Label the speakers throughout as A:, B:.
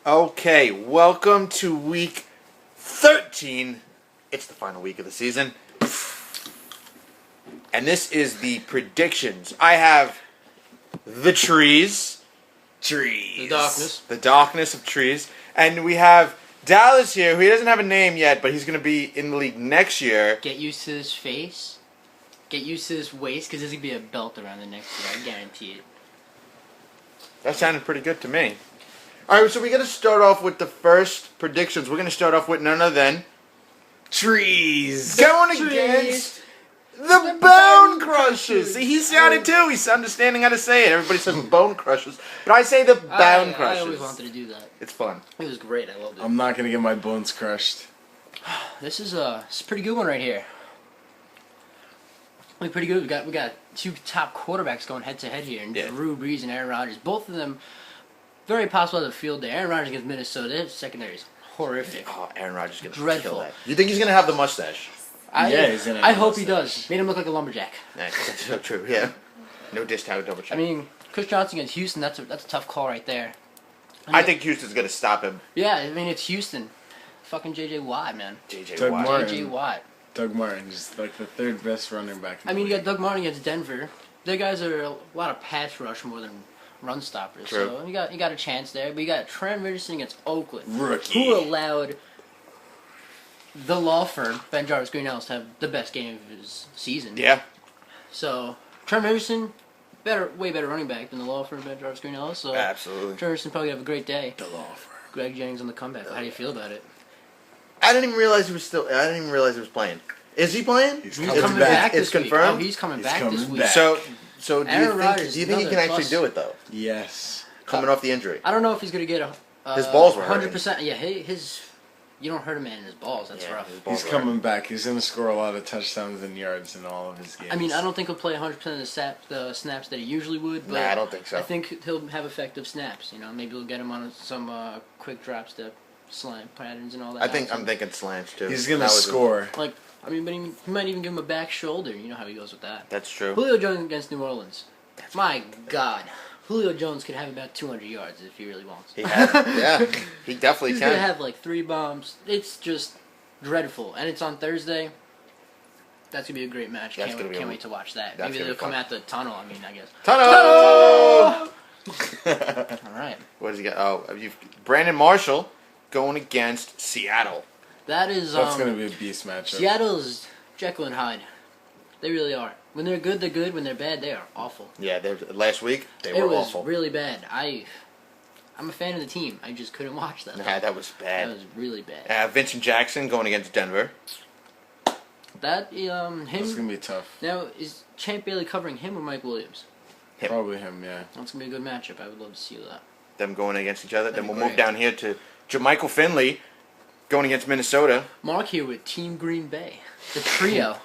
A: Okay, welcome to week 13. It's the final week of the season. And this is the predictions. I have the trees.
B: The darkness.
A: The darkness of trees. And we have Dallas here, who he doesn't have a name yet, but he's going to be in the league next year.
B: Get used to his face. Get used to his waist, because there's going to be a belt around the next year. I guarantee it.
A: That sounded pretty good to me. Alright, so we're going to start off with the first predictions. We're going to start off with none other than
C: Trees.
A: going against the Bone Crushers. See, he sounded too. He's understanding how to say it. Everybody says Bone Crushers, but I say the Bone Crushers.
B: I always wanted to do that.
A: It's fun.
B: It was great. I loved it.
C: I'm not gonna get my bones crushed.
B: This is a pretty good one right here. Pretty good. We got two top quarterbacks going head to head here, and
A: Yeah.
B: Drew Brees and Aaron Rodgers. Both of them very possible to field day. Aaron Rodgers against Minnesota. His secondary is horrific.
A: Oh, Aaron Rodgers is going to
B: Dreadful.
A: kill that. You think he's going to have the mustache?
C: Yeah, he's gonna have
B: I
C: a
B: hope he
C: mustache.
B: does. Made him look like a lumberjack.
A: Nice. That's so true, yeah. No diss tag, double check.
B: I mean, Chris Johnson against Houston. That's a tough call right there.
A: I think Houston's going to stop him.
B: Yeah, I mean it's Houston. Fucking J.J. Watt, man.
A: J.J.
C: Doug
A: Watt.
C: Martin.
B: J.J. Watt.
C: Doug Martin is like the third best running back. In
B: I mean,
C: the
B: you
C: league.
B: got Doug Martin against Denver. Their guys are a lot of pass rush more than run stoppers.
A: True.
B: So you got a chance there. But you got Trent Richardson against Oakland,
C: Rookie.
B: who allowed the law firm Ben Jarvis Greenhouse to have the best game of his season.
A: Yeah.
B: So Trent Richardson, way better running back than the law firm Ben Jarvis Greenhouse. So
A: Absolutely.
B: Trent Richardson probably have a great day.
C: The law firm.
B: Greg Jennings on the comeback. How do you feel about it?
A: I didn't even realize he was playing. Is he playing?
C: He's
B: He's
C: coming
B: coming
C: back.
B: back
A: It's
B: this week.
A: confirmed?
B: Oh, he's coming
C: He's
B: back
C: coming
B: this week.
C: back.
A: So do
B: Aaron Rodgers,
A: you think he can
B: another
A: actually
B: plus.
A: do it, though?
C: Yes.
A: Coming off the injury.
B: I don't know if he's gonna get
A: His balls were
B: 100%. Yeah, his. You don't hurt a man in his balls. That's
A: Yeah,
B: rough.
A: his balls
C: He's
A: were
C: coming back. He's gonna score a lot of touchdowns and yards in all of his games.
B: I mean, I don't think he'll play 100% of the snaps that he usually would, but
A: Nah, I don't think so.
B: I think he'll have effective snaps. You know, maybe we'll get him on some quick drop step slam patterns and all that.
A: I'm thinking slants, too.
C: He's gonna
A: That was
C: score.
B: Like, I mean, but he might even give him a back shoulder. You know how he goes with that.
A: That's true.
B: Julio Jones against New Orleans. My God, Julio Jones could have about 200 yards if he really wants.
A: He he definitely
B: He's
A: can.
B: gonna have like 3 bombs. It's just dreadful, and it's on Thursday. That's gonna be a great match.
A: That's gonna be
B: Can't
A: a-
B: wait to watch that.
A: that's
B: Maybe
A: gonna
B: they'll
A: be
B: come
A: fun.
B: out the tunnel. I mean, I guess.
A: Tunnel!
B: All right,
A: What does he got? Oh, you've Brandon Marshall going against Seattle.
B: that is.
C: That's gonna be a beast matchup.
B: Seattle's Jekyll and Hyde. They really are. When they're good, they're good. When they're bad, they are awful.
A: Yeah, last week they
B: It
A: were
B: was
A: awful.
B: really bad. I'm a fan of the team. I just couldn't watch them.
A: Nah, that was
B: That
A: bad.
B: was really bad.
A: Vincent Jackson going against Denver.
B: That
C: That's
B: him
C: gonna be tough.
B: now is Champ Bailey covering him or Mike Williams?
A: Him.
C: Probably him. Yeah.
B: That's gonna be a good matchup. I would love to see that.
A: Them going against each other.
B: That'd
A: Then we'll
B: be
A: move
B: great.
A: down here to Jermichael Finley going against Minnesota.
B: Mark here with Team Green Bay, the trio.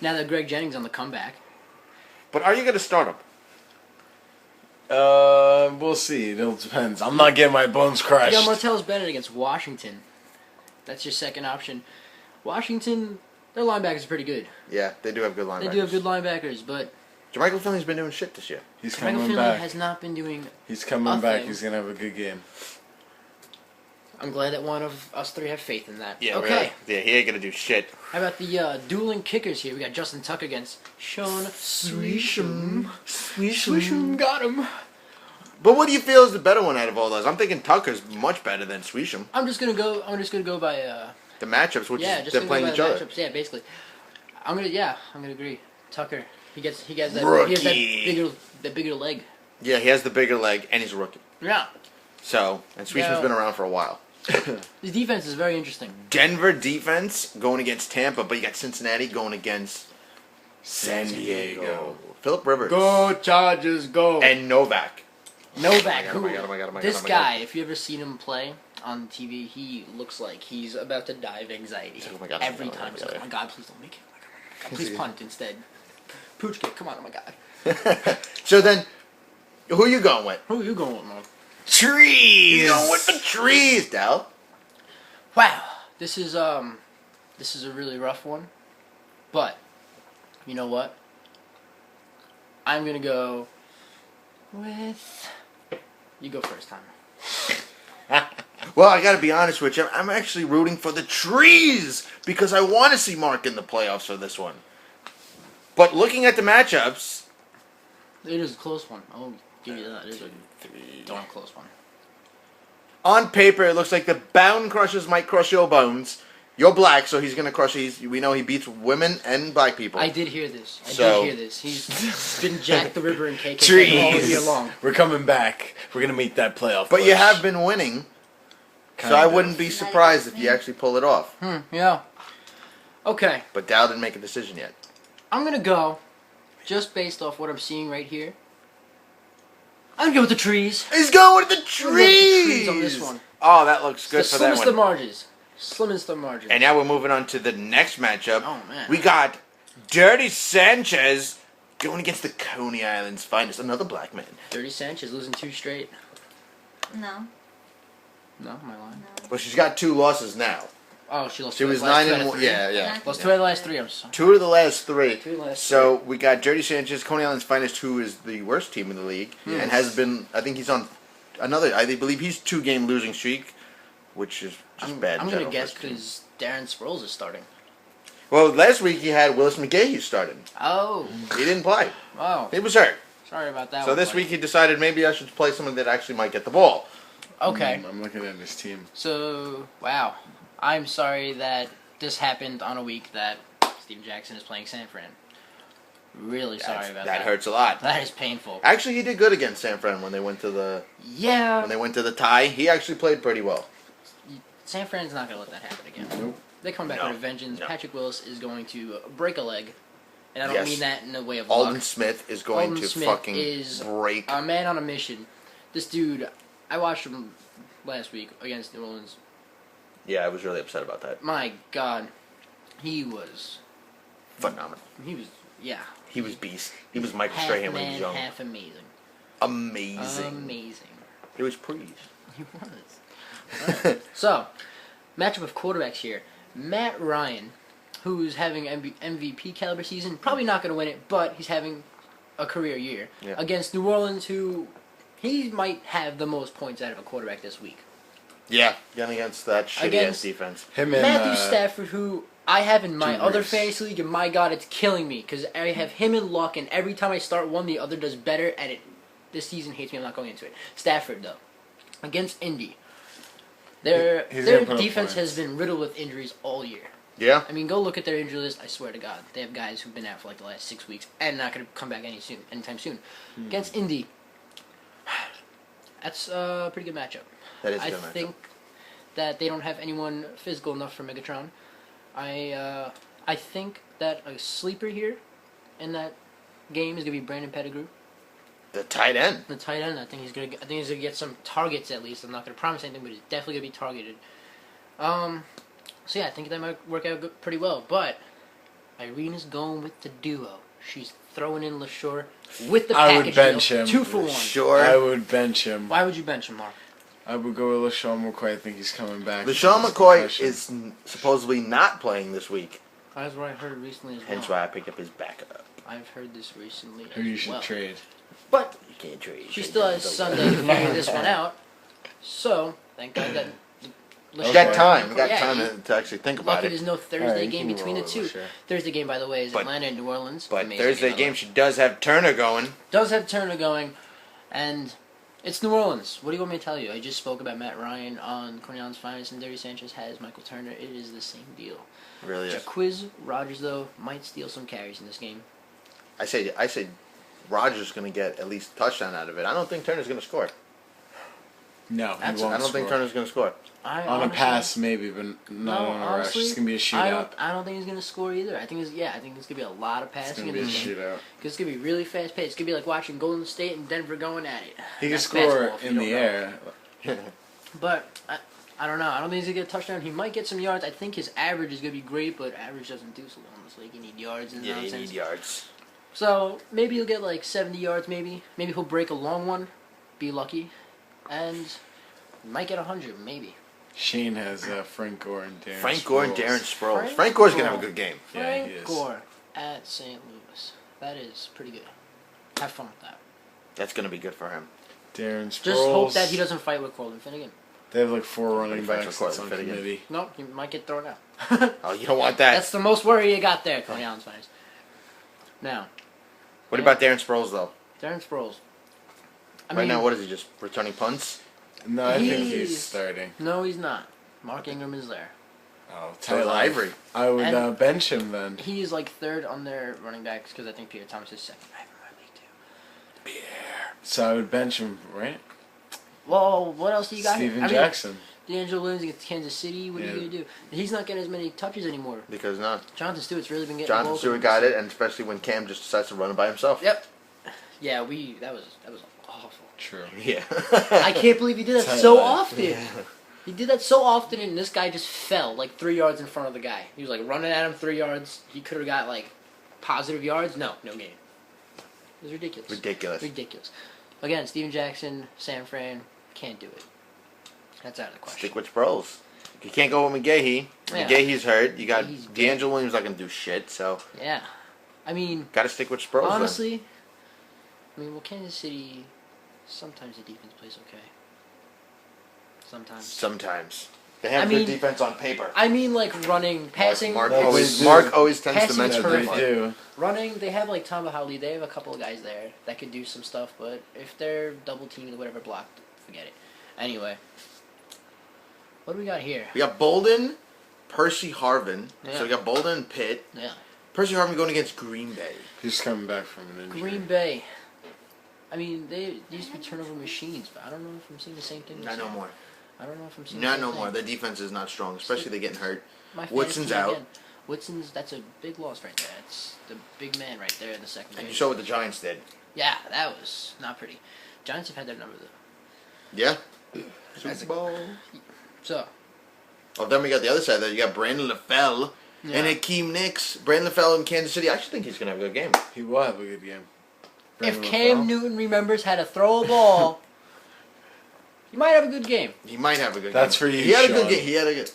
B: Now that Greg Jennings on the comeback.
A: But are you going to start him?
C: We'll see. It all depends. I'm not getting my bones crushed.
B: You got Martellus Bennett against Washington. That's your second option. Washington, their linebackers are pretty good.
A: Yeah, they do have good linebackers.
B: They do have good linebackers, but
A: Jermichael Finley's been doing shit this year.
C: He's
B: Michael
C: coming
B: Finley
C: back.
B: has not been doing.
C: He's coming
B: nothing.
C: back. He's gonna have a good game.
B: I'm glad that one of us three have faith in that.
A: Yeah,
B: Okay.
A: really. Yeah, he ain't going to do shit.
B: How about the dueling kickers here? We got Justin Tucker against Sean Swisham. Swisham got him.
A: But what do you feel is the better one out of all those? I'm thinking Tucker's much better than Swisham.
B: I'm just gonna go by
A: The matchups, which
B: yeah,
A: is
B: just
A: they're
B: gonna
A: playing
B: go by
A: each
B: the
A: other.
B: matchups. Yeah, basically. I'm gonna agree. Tucker, he has that
A: Rookie.
B: bigger leg.
A: Yeah, he has the bigger leg, and he's a rookie.
B: Yeah.
A: So, and Swisham's
B: Yeah.
A: been around for a while.
B: His defense is very interesting.
A: Denver defense going against Tampa, but you got Cincinnati going against San Diego. Philip Rivers.
B: Chargers, go!
A: And Novak.
B: Novak,
A: Oh my God, oh my God, oh my God,
B: this
A: oh my
B: guy, if you ever seen him play on TV, he looks like he's about to die of anxiety
A: Oh my God,
B: every
A: oh my God,
B: time.
A: oh
B: He's
A: my
B: like,
A: God.
B: oh my God, please don't make it. Oh my God, please punt instead. Pooch kick, come on, oh my God.
A: So then, who you going with?
B: Who are you going with, Mark?
C: Trees.
A: You going with the trees, Dal.
B: Wow, this is a really rough one, but you know what? I'm gonna go with. You go first, time.
A: Well, I got to be honest with you. I'm actually rooting for the trees because I want to see Mark in the playoffs for this one. But looking at the matchups,
B: It is a close one. I'll give you that. It is a darn close one.
A: on paper, it looks like the Bound Crushers might crush your bones. You're black, so he's gonna crush. We know he beats women and black people.
B: I did hear this.
A: So-
B: did hear this. He's been Jack the Ripper and KKK all
C: Trees.
B: year long.
C: We're coming back. We're gonna meet that playoff.
A: But you
C: push.
A: have been winning, so
C: Kind
A: I
C: of.
A: wouldn't be surprised if you actually pull it off.
B: Yeah. Okay.
A: But Dow didn't make a decision yet.
B: I'm gonna go, just based off what I'm seeing right here. I'm gonna go with the trees.
A: He's going with the
B: I'm
A: trees.
B: gonna go with the trees on this one.
A: Oh, that looks good
B: The
A: for that
B: slimmest
A: one.
B: of margins. Slimmest of margins.
A: And now we're moving on to the next matchup.
B: Oh, man.
A: We got Dirty Sanchez going against the Coney Island's finest, another black man.
B: Dirty Sanchez losing 2 straight.
D: No.
B: No, am I lying?
A: Well, she's got 2 losses now.
B: Oh, she lost.
A: She
B: 2
A: was
B: last
A: 9
B: 2 out
A: and
B: of
A: 1.
B: 3.
A: Yeah.
B: Lost 2 out of the last 3. I'm sorry.
A: 2 of the last 3.
B: 2 of the last
A: So we got Dirty Sanchez, Coney Island's finest, who is the worst team in the league, and has been. I think he's on another. I believe he's 2-game losing streak, which is just bad.
B: I'm
A: in
B: gonna
A: general
B: guess
A: for his team.
B: because Darren Sproles is starting.
A: Well, last week he had Willis McGahee starting.
B: Oh.
A: He didn't play.
B: Oh.
A: He was hurt.
B: Sorry about that.
A: So
B: one,
A: this
B: buddy.
A: week he decided maybe I should play someone that actually might get the ball.
B: Okay.
C: I'm looking at his team.
B: So wow, I'm sorry that this happened on a week that Steven Jackson is playing San Fran. Really sorry about that.
A: That hurts a lot.
B: That is painful.
A: Actually, he did good against San Fran when they went to the
B: Yeah.
A: tie. He actually played pretty well.
B: San Fran's not gonna let that happen again.
C: Nope.
B: They come back
A: No.
B: with a vengeance.
A: No.
B: Patrick Willis is going to break a leg, and I don't
A: Yes.
B: mean that in a way of
A: Alden
B: luck.
A: Smith is going
B: Alden
A: to
B: Smith
A: fucking
B: is
A: break.
B: A man on a mission. This dude, I watched him last week against New Orleans.
A: Yeah, I was really upset about that.
B: My God, he was.
A: Phenomenal.
B: Yeah.
A: He was beast. He was Michael
B: Half
A: Strahan when he
B: man,
A: was young.
B: half amazing.
A: Amazing.
B: Amazing.
A: He was pleased.
B: He was. So, matchup of quarterbacks here. Matt Ryan, who's having MVP caliber season, probably not going to win it, but he's having a career year.
A: Yeah.
B: Against New Orleans, who he might have the most points out of a quarterback this week.
A: Yeah, going against that shitty ass
B: Against-
A: defense.
C: Him and
B: Matthew Stafford, who I have in my
C: Drew
B: other
C: Brees.
B: fantasy league, and my God, it's killing me because I have him in luck, and every time I start one, the other does better, and it this season hates me. I'm not going into it. Stafford, though, against Indy, their
C: He's gonna put up
B: defense
C: points.
B: has been riddled with injuries all year.
A: Yeah.
B: I mean, go look at their injury list. I swear to God, they have guys who've been out for like the last 6 weeks and not going to come back anytime soon. Against Indy, that's a pretty good matchup.
A: That is a
B: I
A: good matchup.
B: think that they don't have anyone physical enough for Megatron. I think that a sleeper here in that game is gonna be Brandon Pettigrew,
A: The tight end.
B: the tight end. I think he's gonna get some targets at least. I'm not gonna promise anything, but he's definitely gonna be targeted. So yeah, I think that might work out pretty well. But Irene is going with the duo. She's throwing in LaSure with the
C: I would
B: package
C: bench
B: deal.
C: him.
B: 2 for 1.
A: Sure.
C: I would bench him.
B: Why would you bench him, Mark?
C: I would go with LaShawn McCoy. I think he's coming back.
A: LaShawn
C: from his
A: McCoy
C: concussion.
A: is supposedly not playing this week.
B: That's what I heard recently as well.
A: Hence why I picked up his backup.
B: I've heard this recently
C: Who you
B: as
C: should
B: well.
C: trade.
B: But
A: You can't trade.
B: she still has Sunday to figure this one out. So, thank God that
A: You got time. You got
B: Yeah,
A: time
B: you-
A: to actually think about
B: Lucky
A: it.
B: there's no Thursday
C: Alright, you
B: game
C: can
B: between the
C: roll
B: two.
C: with LaSure.
B: Thursday game, by the way, is
A: But-
B: Atlanta and New Orleans.
A: But
B: Amazing
A: Thursday
B: by the
A: game,
B: way.
A: she does have Turner going.
B: Does have Turner going, and it's New Orleans. What do you want me to tell you? I just spoke about Matt Ryan on Cornelius Finest, and Dirty Sanchez has Michael Turner. It is the same deal.
A: Really is.
B: Jaquiz Rogers, though, might steal some carries in this game.
A: I say Rogers going to get at least a touchdown out of it. I don't think Turner's going to score.
C: No, he
B: That's-
C: won't
A: I don't think
C: score.
A: Turner's going to score.
B: I
C: On a
B: honestly-
C: pass, maybe, but not on a rush.
B: honestly,
C: It's gonna be a
B: I
C: shootout.
B: don't think he's gonna score either. I think it's gonna be a lot of
C: It's
B: passing
C: gonna
B: in
C: be a
B: this game.
C: shootout.
B: Because it's gonna be really fast paced. It's gonna be like watching Golden State and Denver going at it.
C: He can
B: That's
C: score
B: basketball if you
C: in
B: don't
C: the
B: know.
C: air.
B: But I don't know. I don't think he's gonna get a touchdown. He might get some yards. I think his average is gonna be great, but average doesn't do so well in this league. You need yards and
A: Yeah, you
B: nonsense.
A: need yards.
B: So maybe he'll get like 70 yards. Maybe he'll break a long one. Be lucky, and might get 100. Maybe.
C: Shane has Frank Gore and Darren
A: Frank Gore and
C: Sproles.
A: Darren Sproles.
B: Frank
A: Frank Gore's going to
B: Gore.
A: have a good game.
C: Yeah,
B: Frank
C: he is.
B: Gore at St. Louis. That is pretty good. Have fun with that.
A: That's going to be good for him.
C: Darren Sproles.
B: Just hope that he doesn't fight with Colton Finnegan.
C: They have like 4 running
A: Frank
C: backs
A: McCoy
C: that's on
A: fit again.
C: committee.
B: Nope, you might get thrown out.
A: Oh, you don't want that.
B: That's the most worry you got there, Coney Island's finest. Now,
A: What about Darren Sproles, though?
B: Darren Sproles.
A: Right now, what is he, just returning punts?
C: No, I think
B: He's-
C: he's starting.
B: No, he's not. Mark Ingram is there.
C: Oh,
A: So is
C: Tyler
A: Ivory.
C: I would
B: And-
C: bench him then.
B: He is like third on their running backs because I think Peter Thomas is second. I have him in my league too.
C: So I would bench him, right?
B: Well, what else do you got
C: Steven
B: here?
C: Jackson.
B: D'Angelo Williams against Kansas City. What are you
C: Yeah.
B: going to do? He's not getting as many touches anymore.
A: Because not.
B: Jonathan Stewart's really been getting
A: Jonathan
B: the ball.
A: Stewart got it, and especially when Cam just decides to run it by himself.
B: Yep. Yeah, that was awful.
C: True.
A: Yeah.
B: I can't believe he did that
C: Tight
B: so
C: line.
B: often. He did that so often, and this guy just fell like 3 yards in front of the guy. He was like running at him 3 yards. He could have got like positive yards. No game. It was ridiculous. Ridiculous. Again, Steven Jackson, San Fran, can't do it. That's out of the question.
A: Stick with Sproles. You can't go with McGahee.
B: Yeah.
A: McGahee's hurt. You got
B: He's
A: D'Angelo Williams not going to do shit, so
B: Yeah. I mean,
A: got to stick with Sproles. then.
B: honestly, Kansas City, sometimes the defense plays okay.
A: Sometimes. They have
B: I
A: good
B: mean-
A: defense on paper.
B: I mean, like running, passing.
A: Mark
C: They
A: always
C: do.
A: tends to
B: Passing
A: mention
B: is
C: Yeah,
A: that.
C: they
B: perfect.
C: do.
B: Running, they have like Tom Howley. They have a couple of guys there that could do some stuff, but if they're double teamed or whatever blocked, forget it. Anyway, what do we got here?
A: We got Bolden, Percy Harvin.
B: Yeah.
A: So we got Bolden and Pitt.
B: Yeah,
A: Percy Harvin going against Green Bay.
C: He's coming back from an injury.
B: Green Bay. I mean, they used to be turnover machines, but I don't know if I'm seeing the same thing. this
A: Not no
B: year.
A: more.
B: I don't know if I'm seeing.
A: Not
B: the
A: no
B: same
A: more.
B: thing.
A: The defense is not strong, especially they getting hurt.
B: My
A: Woodson's
B: fantasy
A: out.
B: again. Woodson's, that's a big loss right there. It's the big man right there in the second.
A: And you saw what the Giants did.
B: Yeah, that was not pretty. Giants have had their number though.
A: Yeah.
B: That's
A: Super Bowl.
B: So
A: Oh, then we got the other side there. You got Brandon LaFell and Hakeem Nicks. Brandon LaFell in Kansas City. I actually think he's going to have a good game.
C: He will have a good game.
B: if
C: Brandon
B: Cam
C: LaFleur.
B: Newton remembers how to throw a ball, he might have a good game.
A: He might have a good game.
C: That's for you,
A: He had a
C: Sean.
A: good game. He had a good...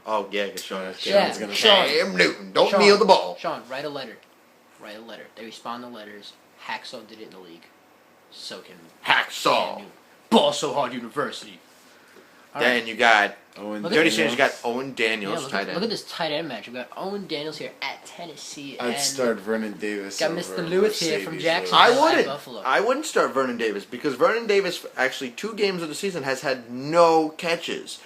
A: Oh, yeah, because Sean.
C: Sean's gonna
B: Sean.
A: Cam Newton. Don't
B: Sean.
A: kneel the ball.
B: Sean, write a letter. Write a letter. They respond to letters. Hacksaw did it in the league. So can Cam
A: Hacksaw.
B: Newton. Ball so hard university. All right.
A: Then you got...
C: Owen
B: Look at
A: Dirty
B: this.
A: Sands, you got Owen
B: Yeah,
A: Daniels,
B: look,
A: tight
B: at,
A: end.
B: look at this tight end match. We've got Owen Daniels here at Tennessee.
C: I'd
B: and
C: start Vernon Davis.
B: got
C: over
B: Mr. Lewis here from
C: Mercedes
B: Jackson.
C: Lewis.
A: I wouldn't.
B: Buffalo.
A: I wouldn't start Vernon Davis because Vernon Davis actually 2 games of the season has had no catches.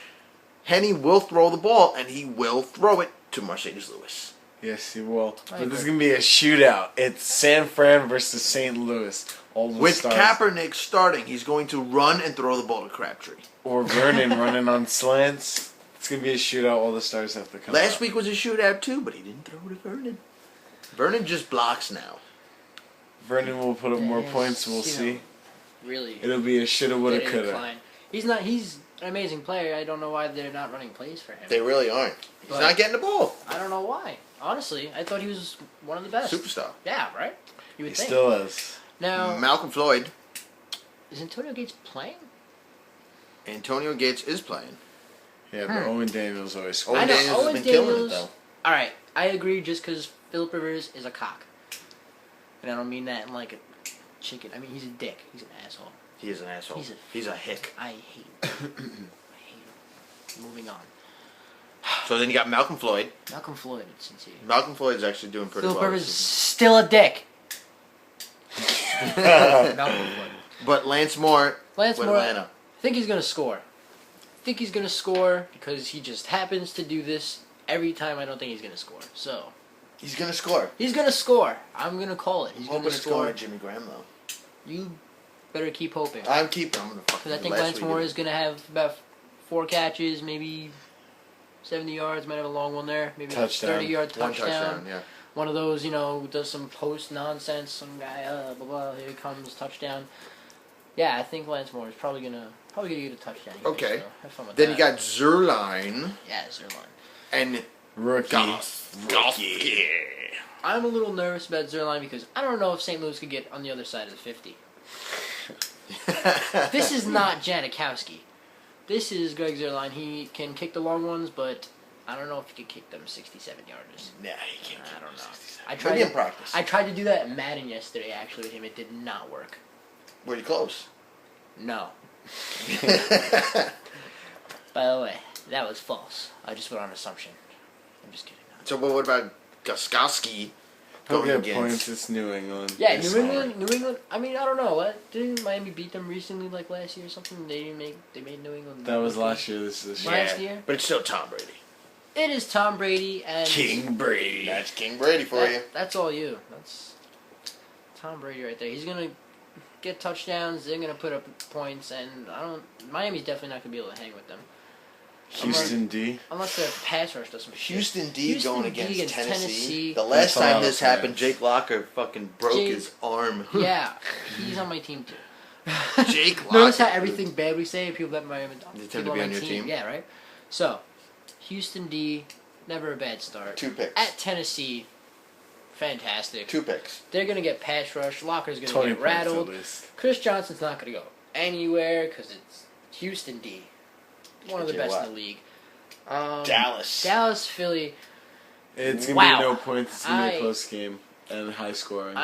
A: Henny will throw the ball and he will throw it to Mercedes Lewis.
C: Yes, he will.
B: I
C: But this is
B: agree.
C: gonna be a shootout. It's San Fran versus St. Louis. All the
A: With
C: stars.
A: Kaepernick starting, he's going to run and throw the ball to Crabtree.
C: Or Vernon running on slants. It's gonna be a shootout. All the stars have to come.
A: Last
C: out.
A: week was a shootout too, but he didn't throw to Vernon. Vernon just blocks now.
C: Vernon will put up more
B: Yes,
C: points. We'll
B: you
C: see.
B: know, Really.
C: It'll be a shoulda, woulda,
B: Getting
C: coulda.
B: inclined. He's not. He's an amazing player. I don't know why they're not running plays for him.
A: They really aren't. He's
B: But-
A: not getting the ball.
B: I don't know why. Honestly, I thought he was one of the best.
A: Superstar.
B: Yeah, right. You
C: He
B: would think.
C: still is.
B: Now,
A: Malcolm Floyd.
B: is Antonio Gates playing?
A: Antonio Gates is playing.
C: Yeah, but Owen Daniels always
A: Owen
B: I know,
C: scores.
A: Daniels
B: Owen
A: has been killing it
B: Daniels-
A: though.
B: All right, I agree. Just because Philip Rivers is a cock, and I don't mean that in like a chicken. I mean he's a dick. He's an asshole.
A: He is an asshole.
B: He's a-
A: He's a hick.
B: I hate him. I hate him. Moving on.
A: So then you got Malcolm Floyd.
B: Malcolm Floyd at Cincinnati.
A: Malcolm Floyd is actually doing pretty
B: Philip
A: well.
B: Rivers is
A: this season.
B: still a dick. Malcolm Floyd.
A: But Lance Moore
B: Lance
A: with
B: Moore,
A: Atlanta.
B: I think he's gonna score. I think he's gonna score because he just happens to do this every time. I don't think he's gonna score. So
A: He's gonna score.
B: he's gonna score. I'm gonna call it. He's
A: I'm hoping
B: gonna
A: it's going
B: score.
A: to Jimmy Graham though.
B: You better keep hoping.
A: I'm keeping. I'm gonna fucking.
B: Because I think Lance Moore is gonna have about 4 catches, maybe 70 yards. Might have a long one there. Maybe
C: Touchdown.
B: 30-yard
A: one
B: touchdown.
A: touchdown. Yeah.
B: One of those, does some post nonsense. Some guy, blah blah. Here he comes, touchdown. Yeah, I think Lance Moore is probably gonna get a touchdown. Here,
A: Okay.
B: so have fun with
A: Then
B: that.
A: you got Zerline
B: yeah, Zerline.
A: and
C: Rookie.
A: Goff.
B: I'm a little nervous about Zerline because I don't know if St. Louis could get on the other side of the 50. This is not Janikowski. This is Greg Zerline. He can kick the long ones, but I don't know if he could kick them 67 yarders.
A: Nah, he can't.
B: I don't know.
A: 67.
B: I
A: Maybe
B: tried
A: in
B: to
A: practice.
B: I tried to do that in Madden yesterday. Actually, with him, it did not work.
A: Were you close?
B: No. By the way, that was false. I just went on assumption. I'm just kidding.
A: So, but what about Gostkowski
C: He'll
A: going
C: get points.
A: against?
C: It's New England.
B: Yeah,
C: It's
B: New
C: summer.
B: England. I mean, I don't know. What didn't Miami beat them recently, like last year or something? They made New England.
C: That was last year. This is this year.
B: Last year?
A: But it's still Tom Brady.
B: It is Tom Brady and
C: King Brady.
A: That's King Brady for you.
B: That's all you. That's Tom Brady right there. He's gonna get touchdowns. They're gonna put up points, and Miami's definitely not gonna be able to hang with them
C: Houston D.
B: unless their pass rush does some shit.
A: Houston D going
B: D
A: against Tennessee. The
C: That's
A: last
C: a lot
A: time
C: of
A: this happened,
C: fans.
A: Jake Locker fucking broke his arm.
B: Yeah, he's on my team too.
A: Jake
B: Notice how
A: Locker.
B: everything bad we say, people that Miami
A: They tend
B: people
A: to be
B: my
A: on your team.
B: Yeah, right. So, Houston D, never a bad start.
A: 2 picks.
B: At Tennessee, fantastic.
A: 2 picks.
B: They're gonna get pass rush. Locker's gonna
C: 20
B: get
C: points
B: rattled.
C: at least.
B: Chris Johnson's not gonna go anywhere because it's Houston D, one of the
A: Tell you
B: best
A: what.
B: in the league.
A: Dallas.
B: Philly.
C: It's gonna
B: Wow.
C: be no points. It's gonna be
B: I-
C: a close game and high scoring.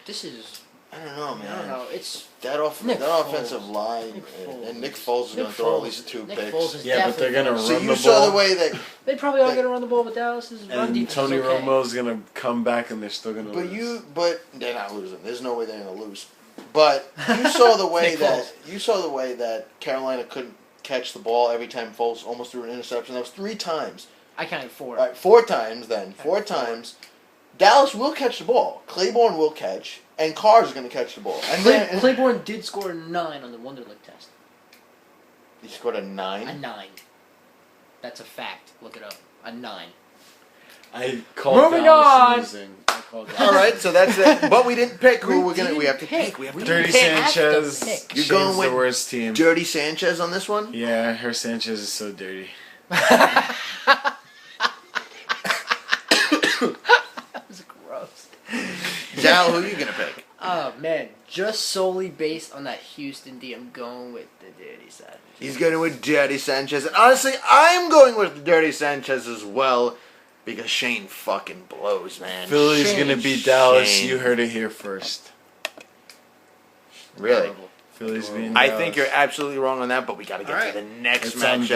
B: This is.
A: I don't know, man.
B: I don't know. It's
A: That
B: Nick
A: offensive
B: Foles.
A: line,
B: Nick Foles.
A: and Nick Foles is going to throw at least 2
B: Nick
A: picks.
B: Foles is
C: Yeah, but they're
B: definitely-
C: gonna
A: So
C: run
A: you
C: the
A: saw
C: ball.
A: the way that,
B: They probably are gonna run the ball, but Dallas's run
C: and
B: defense
C: Tony
B: is okay.
C: Romo's gonna come back, and they're still gonna lose.
A: but they're not losing. There's no way they're going to lose. But you saw the way
B: Nick
A: that Carolina couldn't catch the ball every time Foles almost threw an interception. That was 3 times.
B: I counted 4.
A: All right, 4 times then. 4 times. Dallas will catch the ball. Claiborne will catch, and Carr's going to catch the ball. And then
B: Claiborne did score a 9 on the Wonderlic test.
A: he scored a
B: A
A: 9.
B: 9. That's a fact. Look it up. A 9.
C: I called
B: Moving
C: Dallas
B: on.
C: losing. I called Dallas.
A: All right, so that's it. But we didn't pick who we have to pick. We have to
C: Dirty
B: We have to
C: Sanchez.
B: pick.
A: You're
C: Shane's
A: going
C: the
A: with
C: worst team.
A: Dirty Sanchez on this one.
C: Yeah, her Sanchez is so dirty.
B: That was gross.
A: Dal, who are you going to pick?
B: Oh man, just solely based on that Houston D, I'm going with the Dirty Savages.
A: He's going with Dirty Sanchez. And honestly, I'm going with Dirty Sanchez as well because Shane fucking blows, man.
C: Philly's
B: Shane.
C: gonna beat Dallas.
A: Shane.
C: You heard it here first.
A: Really?
B: Horrible.
C: Philly's beating
A: I
C: Dallas.
A: think you're absolutely wrong on that, but we got to get
B: All right.
A: to the next
C: It's on
A: matchup.